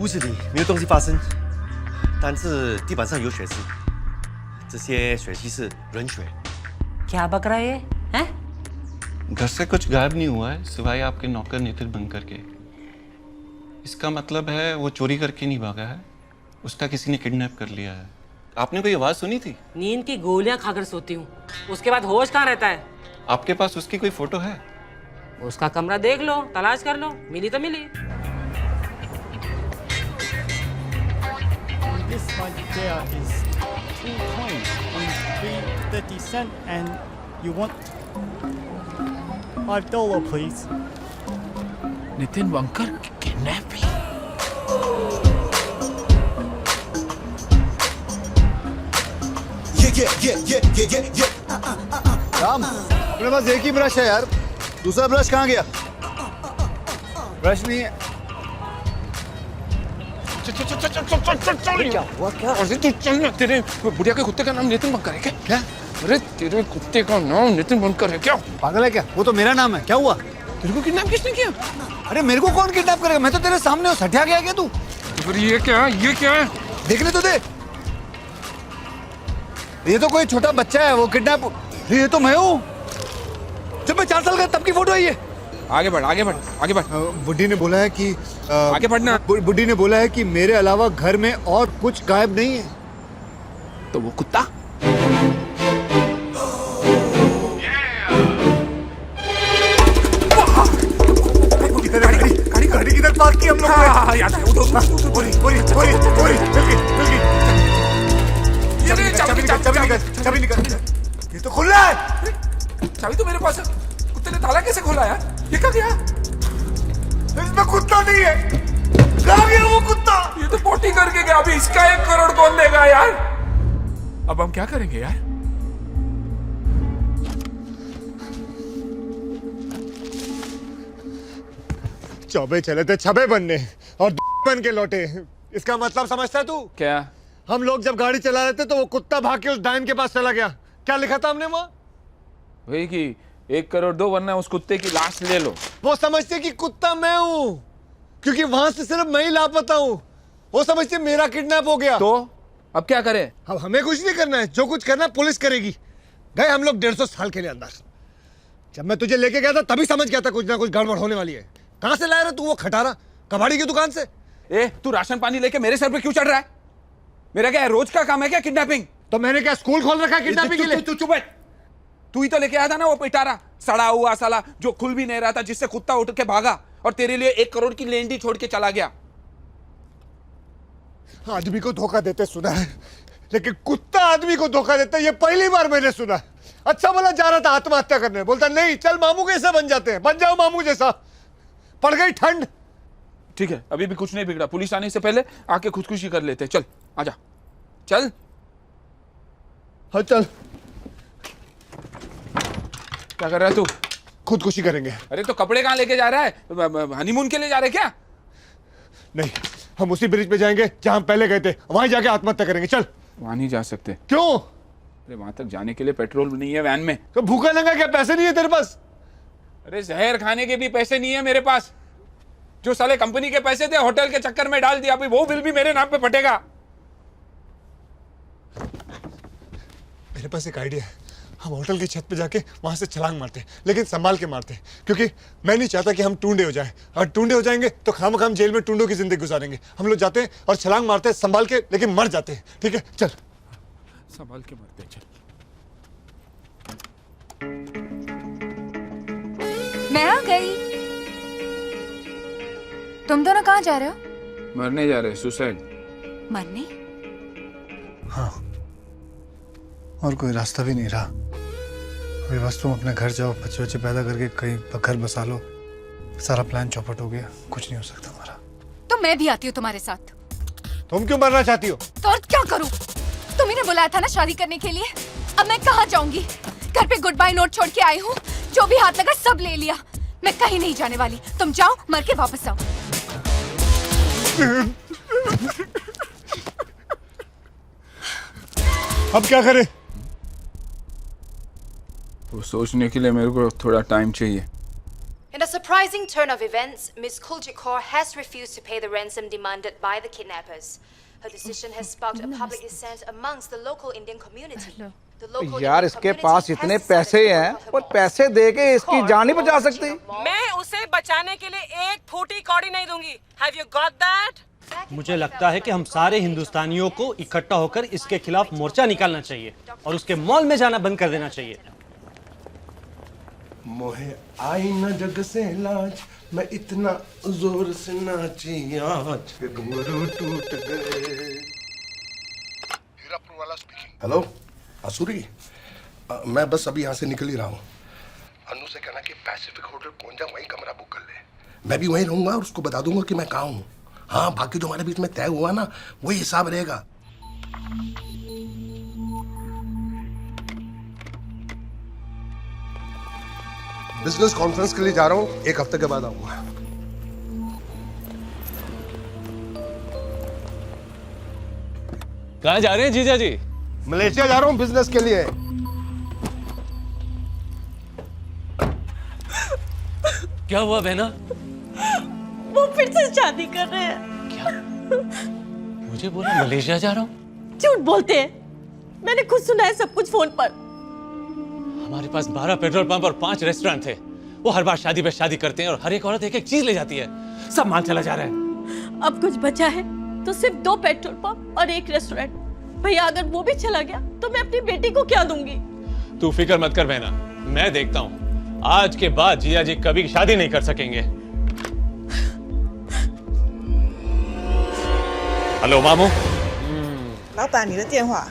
屋子里没有东西发生，但是地板上有血迹，这些血迹是人血。क्या बक रहा है ये? हैं? घर से कुछ गायब नहीं हुआ है सिवाय आपके नौकर नितिन बंकर के। इसका मतलब है वो चोरी करके नहीं भागा है, उसका किसी ने किडनैप कर लिया है। आपने कोई आवाज सुनी थी? नींद की गोलियां खाकर सोती हूँ, उसके बाद होश कहाँ रहता है? आपके पास उसकी कोई फोटो है? उसका कमरा देख लो, तलाश कर लो, मिली तो मिली। This right there is 2 coins on 3.30 cents, and you want $5, please. Nitin bunker kidnapping. Ram, अपने पास एक ही ब्रश है यार, दूसरा ब्रश कहाँ गया? ब्रश नहीं है। क्या हुआ क्या? अरे तू चल ना, तेरे बुढ़िया के कुत्ते का नाम नितिन बंकर है क्या? क्या? अरे तेरे कुत्ते का नाम नितिन बंकर है क्या? पागल है क्या? वो तो मेरा नाम है। क्या हुआ? तेरे को किडनैप किसने किया? अरे मेरे को कौन किडनैप करेगा? मैं तो तेरे सामने हूँ। सठिया गया क्या तू? फिर ये क्या है? ये क्या है? देखने तो दे। ये तो कोई छोटा बच्चा है, वो किडनैप। ये तो मैं हूँ। जब मैं 4 साल का तब की फोटो है ये। आगे बढ़, आगे बढ़, आगे बढ़। बुड्ढी ने बोला है कि आगे बढ़ना। बुड्ढी ने बोला है कि मेरे अलावा घर में और कुछ गायब नहीं है। तो वो कुत्ता? गाड़ी किधर पार्क की हम लोग? हाँ, याद है, उधर। चाबी निकल। ये तो खुला है। चाबी तो मेरे पास है। कुत्ते ने ताला कैसे खोला यार? ये क्या गया? इसमें कुत्ता नहीं है। कहाँ गया वो कुत्ता? ये तो पोटी करके गया। अभी इसका 1 करोड़ कौन देगा यार? अब हम क्या करेंगे यार? चौबे चले थे छबे बनने और बन के लौटे। इसका मतलब समझता है तू? क्या? हम लोग जब गाड़ी चला रहे थे तो वो कुत्ता भाग के उस डायन के पास चला गया। क्या लिखा था हमने वहाँ? वही कि 1 करोड़ दो वरना उस कुत्ते की लाश ले लो। वो समझते कि कुत्ता मैं हूँ, क्योंकि वहां से सिर्फ मैं ही लापता हूँ। वो समझते मेरा किडनैप हो गया। तो अब क्या करें? अब हमें कुछ नहीं करना है, जो कुछ करना है पुलिस करेगी। गए हम लोग 150 साल के लिए अंदर। जब मैं तुझे लेके गया था तभी समझ गया था कुछ ना कुछ गड़बड़ होने वाली है। कहां से लाया रहा तू वो खटारा? कबाड़ी की दुकान से। ए, तू राशन पानी लेके मेरे सर पे क्यों चढ़ रहा है? मेरा क्या रोज का काम है क्या किडनैपिंग? तो मैंने क्या स्कूल खोल रखा है किडनैपिंग के लिए? तू चुप बैठ। तू ही तो लेके आया था ना वो पिटारा, सड़ा हुआ साला जो खुल भी नहीं रहा था, जिससे कुत्ता उठ के भागा और तेरे लिए 1 करोड़ की लेंडी छोड़ के चला गया। आदमी को धोखा देते सुना है, लेकिन कुत्ता आदमी को धोखा देता है ये पहली बार मैंने सुना है। अच्छा भला जा रहा था आत्महत्या करने, बोलता नहीं चल मामू कैसे बन जाते हैं, बन जाओ मामू जैसा। पड़ गई ठंड। ठीक है, अभी भी कुछ नहीं बिगड़ा। पुलिस आने से पहले आके खुदकुशी कर लेते। चल आजा, चल। हाँ चल। क्या कर रहा है तू? खुदकुशी करेंगे। अरे तो कपड़े कहाँ लेके जा रहा है? हनीमून के लिए जा रहे क्या? नहीं, हम उसी ब्रिज पे जाएंगे जहां हम पहले गए थे, वहीं जाके आत्महत्या करेंगे। चल। वहां नहीं जा सकते। क्यों? अरे वहां तक जाने के लिए पेट्रोल नहीं है वैन में। तो भूखा लगा क्या? पैसे नहीं है तेरे पास? अरे जहर खाने के भी पैसे नहीं है मेरे पास। जो साले कंपनी के पैसे थे होटल के चक्कर में डाल दिया, अभी वो बिल भी मेरे नाम पे फटेगा। मेरे पास एक आइडिया है। हम होटल की छत पे जाके वहां से छलांग मारते हैं, लेकिन संभाल के मारते हैं, क्योंकि मैं नहीं चाहता कि हम टूंडे हो जाएं। और टूंडे हो जाएंगे तो खामखाम जेल में टूंडों की जिंदगी गुजारेंगे। हम लोग जाते हैं और छलांग मारते हैं संभाल के, लेकिन मर जाते हैं। ठीक है चल। संभाल के मरते। चल। मैं आ गई। तुम दोनों कहाँ जा रहे हो? मरने जा रहे, सुसाइड। मरने? हाँ, और कोई रास्ता भी नहीं रहा। अभी बस तुम अपने घर जाओ, बच्चे बच्चे पैदा करके कहीं घर बसा लो। सारा प्लान चौपट हो गया, कुछ नहीं हो सकता हमारा। तो मैं भी आती हूँ तुम्हारे साथ। तुम क्यों मरना चाहती हो? तो और क्या करूँ? तुम्ही ने बुलाया था ना शादी करने के लिए। अब मैं कहाँ जाऊंगी? घर पे गुड बाय नोट छोड़ के आई हूँ, जो भी हाथ लगा सब ले लिया। मैं कहीं नहीं जाने वाली। तुम जाओ, मर के वापस आओ। अब क्या करें? वो सोचने के लिए मेरे को थोड़ा टाइम चाहिए। In a surprising turn of events, Ms. Kuljikor has refused to pay the ransom demanded by the kidnappers. Her decision has sparked a public dissent amongst the local Indian community. The local यार Indian इसके community pass has इतने decided पैसे to हैं boycott her और mall. पैसे दे के इसकी जान नहीं बचा सकती। मैं उसे बचाने के लिए एक फूटी कौड़ी नहीं दूंगी। Have you got that? मुझे लगता है कि हम सारे हिंदुस्तानियों को इकट्ठा होकर इसके खिलाफ मोर्चा निकालना चाहिए और उसके मॉल में जाना बंद कर देना चाहिए। मोहे आई न जग से लाज, मैं इतना जोर से नाची आज कि घुंघरू टूट गए। हीरापुर वाला स्पीकिंग। हेलो आसुरी, मैं बस अभी यहाँ से निकल ही रहा हूँ। अनु से कहना कि पैसिफिक होटल पहुँच जा, वहीं कमरा बुक कर ले। मैं भी वहीं रहूंगा और उसको बता दूंगा कि मैं कहाँ हूँ। हाँ, बाकी जो हमारे बीच में तय हुआ ना, वही हिसाब रहेगा। बिजनेस कॉन्फ्रेंस के लिए जा रहा हूँ, 1 हफ्ते के बाद आऊंगा। कहाँ जा रहे हैं जीजा जी? मलेशिया जा रहा हूँ बिजनेस के लिए। क्या हुआ बहना? वो फिर से शादी कर रहे हैं। क्या? मुझे बोला मलेशिया जा रहा हूँ। झूठ बोलते हैं, मैंने खुद सुना है सब कुछ फोन पर। हमारे पास 12 पेट्रोल पंप और 5 रेस्टोरेंट थे। वो हर बार शादी पे शादी करते हैं और हर एक औरत एक एक चीज ले जाती है। सब माल चला जा रहा है। अब कुछ बचा है तो सिर्फ 2 पेट्रोल पंप और 1 रेस्टोरेंट। भैया अगर वो भी चला गया तो मैं अपनी बेटी को क्या दूंगी? तू फिक्र मत कर बहना, मैं देखता हूँ। आज के बाद जिया जी कभी शादी नहीं कर सकेंगे। हेलो मामू। 老板，你的电话。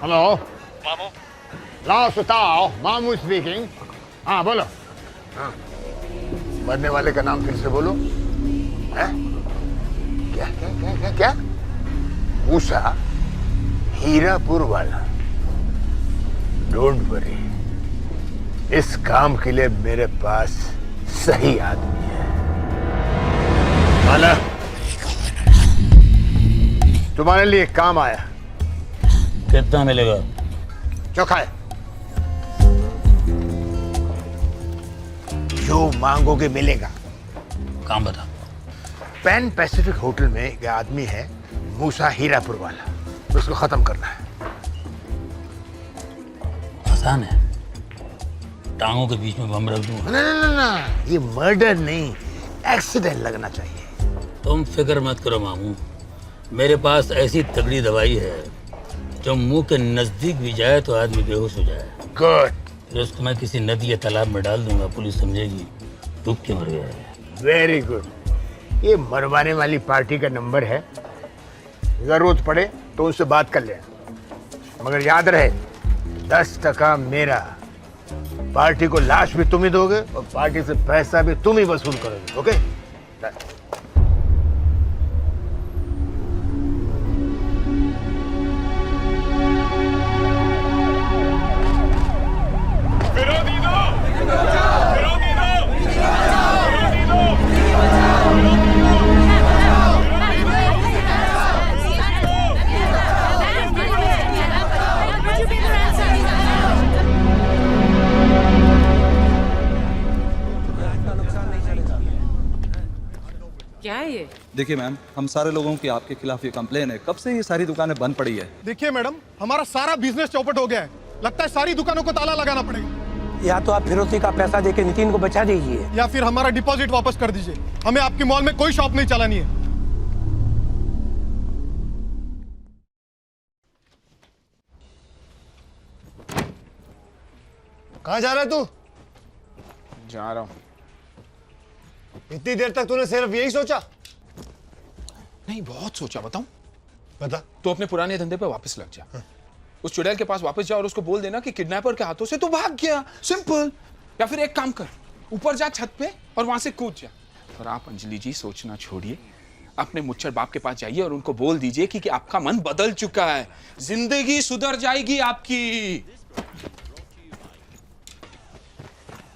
हेलो मामू। लाओ सुताओ, मामू स्पीकिंग। हाँ बोलो। हाँ, मरने वाले का नाम फिर से बोलो। हैं? क्या क्या क्या क्या क्या? मूसा हीरापुर वाला। डोंट वरी, इस काम के लिए मेरे पास सही आदमी है। माला, तुम्हारे लिए काम आया। कितना मिलेगा? चोखा है। जो मांगोगे मिलेगा। काम बता। पैन पैसिफिक होटल में एक आदमी है, मूसा हीरापुर वाला, उसको खत्म करना है। आसान है, टांगों के बीच में बम रख दूंगा। ना, ये मर्डर नहीं, एक्सीडेंट लगना चाहिए। तुम फिक्र मत करो मामू, मेरे पास ऐसी तगड़ी दवाई है जो मुंह के नजदीक भी जाए तो आदमी बेहोश हो जाए। गुड। फिर उसको मैं किसी नदी या तालाब में डाल दूंगा, पुलिस समझेगी डूब के मर गया है। Very good. ये मरवाने वाली पार्टी का नंबर है, जरूरत पड़े तो उनसे बात कर ले, मगर याद रहे 10% मेरा। पार्टी को लाश भी तुम ही दोगे और पार्टी से पैसा भी तुम ही वसूल करोगे। ओके? क्या है ये? देखिए मैम, हम सारे लोगों की आपके खिलाफ ये कंप्लेन है। कब से ये सारी दुकानें बंद पड़ी है? देखिए मैडम, हमारा सारा बिजनेस चौपट हो गया है। लगता है सारी दुकानों को ताला लगाना पड़ेगा। या तो आप फिरौती का पैसा देके नितिन को बचा दीजिए, या फिर हमारा डिपॉजिट वापस कर दीजिए। हमें आपके मॉल में कोई शॉप नहीं चलानी है। कहाँ जा रहा है तू? जा रहा हूँ। इतनी देर तक तूने सिर्फ यही सोचा? नहीं, बहुत सोचा। बताऊं? बता। तू अपने पुराने धंधे पे वापस लग जा। हाँ। उस चुड़ैल के पास वापस जा और उसको बोल देना कि किडनैपर के हाथों से तू भाग गया। सिंपल। या फिर एक काम कर, ऊपर जा छत पे और वहां से कूद जा। और आप अंजलि जी सोचना छोड़िए, अपने मुच्छर बाप के पास जाइए और उनको बोल दीजिए कि आपका मन बदल चुका है, जिंदगी सुधर जाएगी आपकी।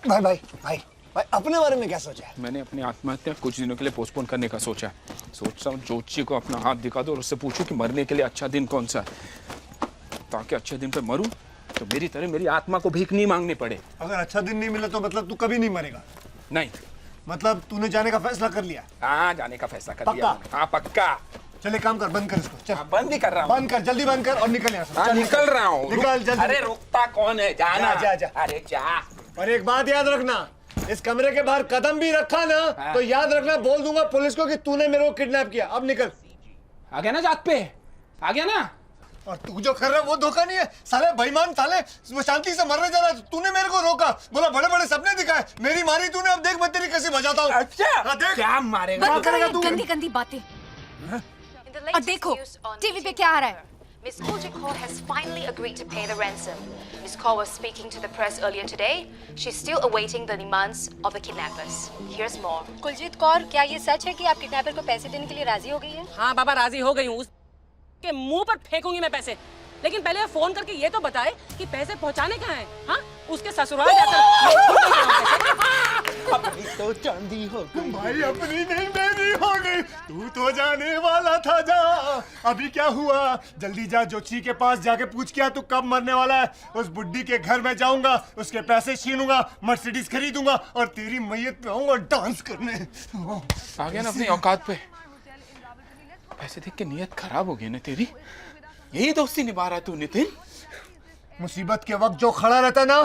भाई भाई भाई भाई, अपने बारे में क्या सोचा है? मैंने अपनी आत्महत्या कुछ दिनों के लिए पोस्टपोन करने का सोचा है। सोच रहा हूँ ज्योतिषी को अपना हाथ दिखा दो और उससे पूछूं कि मरने के लिए अच्छा दिन कौन सा है, ताकि अच्छे दिन पे मरूं तो मेरी तरह मेरी आत्मा को भीख नहीं मांगनी पड़े। अगर अच्छा दिन नहीं मिला तो मतलब तू कभी नहीं मरेगा? नहीं। मतलब तूने जाने का फैसला कर लिया? हाँ, जाने का फैसला कर लिया। हाँ पक्का। चले काम कर, बंद कर इसको। चल बंद ही कर रहा हूँ। बंद कर, जल्दी बंद कर और निकल यहाँ से। हाँ, निकल रहा हूँ। निकल जल्दी। अरे रुकता कौन है? जाना। जा। अरे जा। और एक बात याद रखना, इस कमरे के बाहर कदम भी रखा ना तो याद रखना, बोल दूंगा पुलिस को कि तूने मेरे को किडनैप किया। अब निकल। आ गया ना जात पे? आ गया ना? और तू जो कर रहा है वो धोखा नहीं है साले, बेईमान साले। वो शांति से मरने जा रहा है, तूने मेरे को रोका, बोला बड़े बड़े सपने दिखाए, मेरी मारी तूने, अब देख मैं तेरी कैसे बजाता हूँ। अच्छा देख क्या मारेगा? बंद करो ये गंदी गंदी बातें। और देखो टीवी पे क्या आ रहा है। Miss Kuljit Kaur has finally agreed to pay the ransom. Miss Kaur was speaking to the press earlier today. She's still awaiting the demands of the kidnappers. Here's more. Kuljeet Kaur, क्या ये सच है कि आप किडनैपर को पैसे देने के लिए राजी हो गई हैं? हाँ बाबा, राजी हो गई हूँ। उसके मुंह पर फेंकूंगी मैं पैसे, लेकिन पहले फोन करके ये तो बताए कि पैसे पहुँचाने कहाँ हैं? हाँ, उसके ससुराल जाकर। अपनी तो चांदी हो गई भाई, अपनी नहीं मेरी हो गई। तू तो जाने वाला था, जा अभी क्या हुआ? जल्दी जा, जोशी के पास जाके पूछ क्या तू कब मरने वाला है। उस बुड्ढी के घर में जाऊंगा, उसके पैसे छीनूंगा, मर्सिडीज खरीदूंगा और तेरी मैयत पे आऊंगा डांस करने। आ गया ना अपनी औकात पे। पैसे देख के नीयत खराब हो गई ना तेरी। यही दोस्ती निभा रहा तू नितिन? मुसीबत के वक्त जो खड़ा रहता है ना,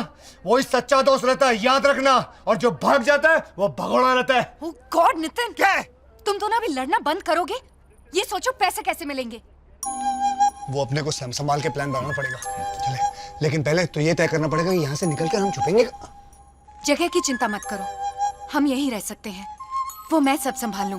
वो ही सच्चा दोस्त रहता है, याद रखना। और जो भाग जाता है वो भगोड़ा रहता है। ओह गॉड नितिन, क्या? तुम दोनों अभी लड़ना बंद करोगे? ये सोचो पैसे कैसे मिलेंगे। वो अपने को संभाल के प्लान बनाना पड़ेगा। चले, लेकिन पहले तो ये तय करना पड़ेगा कि यहाँ से निकल कर हम छुपेंगे। जगह की चिंता मत करो, हम यहीं रह सकते हैं। वो मैं सब संभाल लूंगी।